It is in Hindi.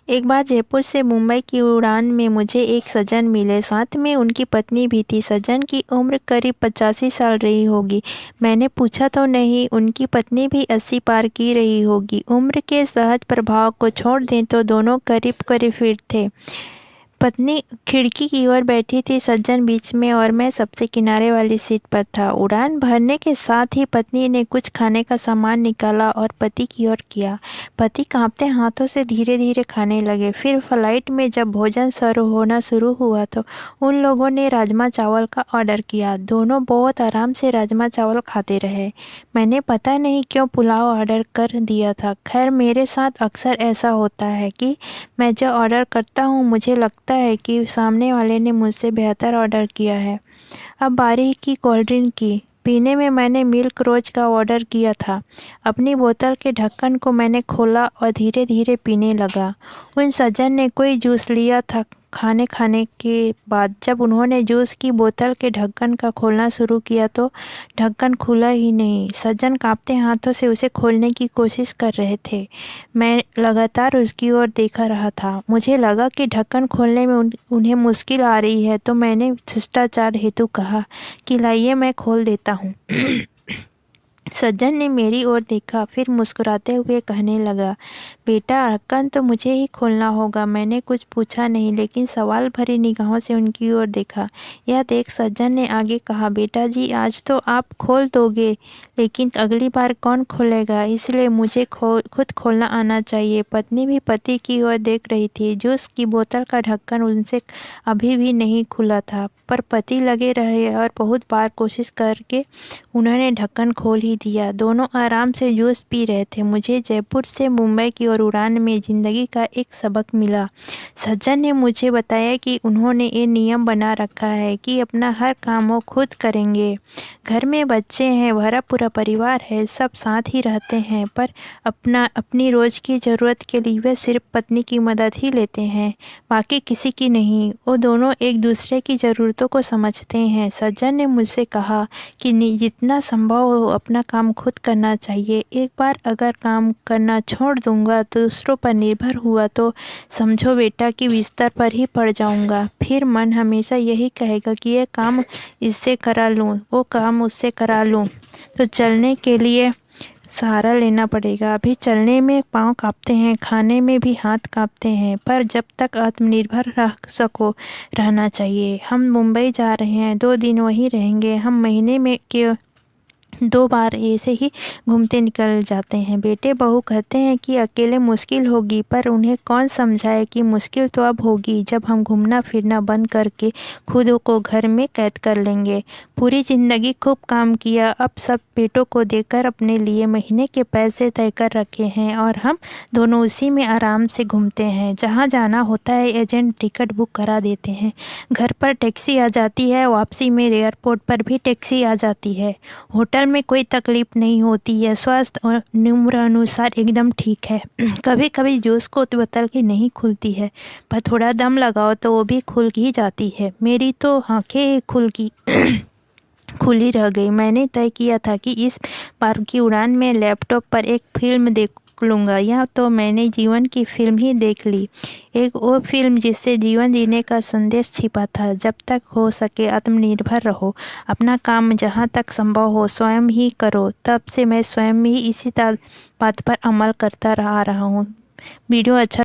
एक बार जयपुर से मुंबई की उड़ान में मुझे एक सज्जन मिले। साथ में उनकी पत्नी भी थी। सज्जन की उम्र करीब 85 साल रही होगी। मैंने पूछा तो नहीं, उनकी पत्नी भी 80 पार की रही होगी। उम्र के सहज प्रभाव को छोड़ दें तो दोनों करीब करीब फिट थे। पत्नी खिड़की की ओर बैठी थी, सज्जन बीच में और मैं सबसे किनारे वाली सीट पर था। उड़ान भरने के साथ ही पत्नी ने कुछ खाने का सामान निकाला और पति की ओर किया। पति कांपते हाथों से धीरे धीरे खाने लगे। फिर फ्लाइट में जब भोजन सर्व होना शुरू हुआ तो उन लोगों ने राजमा चावल का ऑर्डर किया। दोनों बहुत आराम से राजमा चावल खाते रहे। मैंने पता नहीं क्यों पुलाव ऑर्डर कर दिया था। खैर, मेरे साथ अक्सर ऐसा होता है कि मैं जो ऑर्डर करता हूँ मुझे लगता है कि सामने वाले ने मुझसे बेहतर ऑर्डर किया है। अब बारी की कोल्ड ड्रिंक की। पीने में मैंने मिल्क रोज का ऑर्डर किया था। अपनी बोतल के ढक्कन को मैंने खोला और धीरे धीरे पीने लगा। उन सज्जन ने कोई जूस लिया था। खाने के बाद जब उन्होंने जूस की बोतल के ढक्कन का खोलना शुरू किया तो ढक्कन खुला ही नहीं। सज्जन कांपते हाथों से उसे खोलने की कोशिश कर रहे थे। मैं लगातार उसकी ओर देखा रहा था। मुझे लगा कि ढक्कन खोलने में उन्हें मुश्किल आ रही है तो मैंने शिष्टाचार हेतु कहा कि लाइए मैं खोल देता हूँ। सज्जन ने मेरी ओर देखा, फिर मुस्कुराते हुए कहने लगा, बेटा ढक्कन तो मुझे ही खोलना होगा। मैंने कुछ पूछा नहीं, लेकिन सवाल भरी निगाहों से उनकी ओर देखा। यह देख सज्जन ने आगे कहा, बेटा जी आज तो आप खोल दोगे, लेकिन अगली बार कौन खोलेगा, इसलिए मुझे खुद खोलना आना चाहिए। पत्नी भी पति की ओर देख रही थी। जूस की बोतल का ढक्कन उनसे अभी भी नहीं खुला था, पर पति लगे रहे और बहुत बार कोशिश करके उन्होंने ढक्कन खोल ही दिया। दोनों आराम से जूस पी रहे थे। मुझे जयपुर से मुंबई की ओर उड़ान में जिंदगी का एक सबक मिला। सज्जन ने मुझे बताया कि उन्होंने ये नियम बना रखा है कि अपना हर काम वो खुद करेंगे। घर में बच्चे हैं, भरा पूरा परिवार है, सब साथ ही रहते हैं, पर अपनी रोज की ज़रूरत के लिए वे सिर्फ पत्नी की मदद ही लेते हैं, बाकी किसी की नहीं। वो दोनों एक दूसरे की ज़रूरतों को समझते हैं। सज्जन ने मुझसे कहा कि जितना संभव हो अपना काम खुद करना चाहिए। एक बार अगर काम करना छोड़ दूंगा तो दूसरों पर निर्भर हुआ तो समझो बेटा कि बिस्तर पर ही पड़ जाऊंगा। फिर मन हमेशा यही कहेगा कि ये काम इससे करा लूँ, वो काम उससे करा लूँ, तो चलने के लिए सहारा लेना पड़ेगा। अभी चलने में पाँव कांपते हैं, खाने में भी हाथ कांपते हैं, पर जब तक आत्मनिर्भर रह सको रहना चाहिए। हम मुंबई जा रहे हैं, 2 दिन वहीं रहेंगे। हम महीने में 2 बार ऐसे ही घूमते निकल जाते हैं। बेटे बहू कहते हैं कि अकेले मुश्किल होगी, पर उन्हें कौन समझाए कि मुश्किल तो अब होगी जब हम घूमना फिरना बंद करके खुद को घर में कैद कर लेंगे। पूरी ज़िंदगी खूब काम किया, अब सब पेटों को देकर अपने लिए महीने के पैसे तय कर रखे हैं और हम दोनों उसी में आराम से घूमते हैं। जहाँ जाना होता है एजेंट टिकट बुक करा देते हैं, घर पर टैक्सी आ जाती है, वापसी में एयरपोर्ट पर भी टैक्सी आ जाती है। होटल में कोई तकलीफ नहीं होती है, स्वास्थ्य और उम्र अनुसार एकदम ठीक है। कभी कभी जूस को बोतल की नहीं खुलती है, पर थोड़ा दम लगाओ तो वो भी खुल ही जाती है। मेरी तो आंखें खुली रह गई। मैंने तय किया था कि इस बार की उड़ान में लैपटॉप पर एक फिल्म देख लूँगा। यह तो मैंने जीवन की फिल्म ही देख ली, एक वो फिल्म जिससे जीवन जीने का संदेश छिपा था। जब तक हो सके आत्मनिर्भर रहो, अपना काम जहाँ तक संभव हो स्वयं ही करो। तब से मैं स्वयं ही इसी बात पर अमल करता आ रहा हूँ। वीडियो अच्छा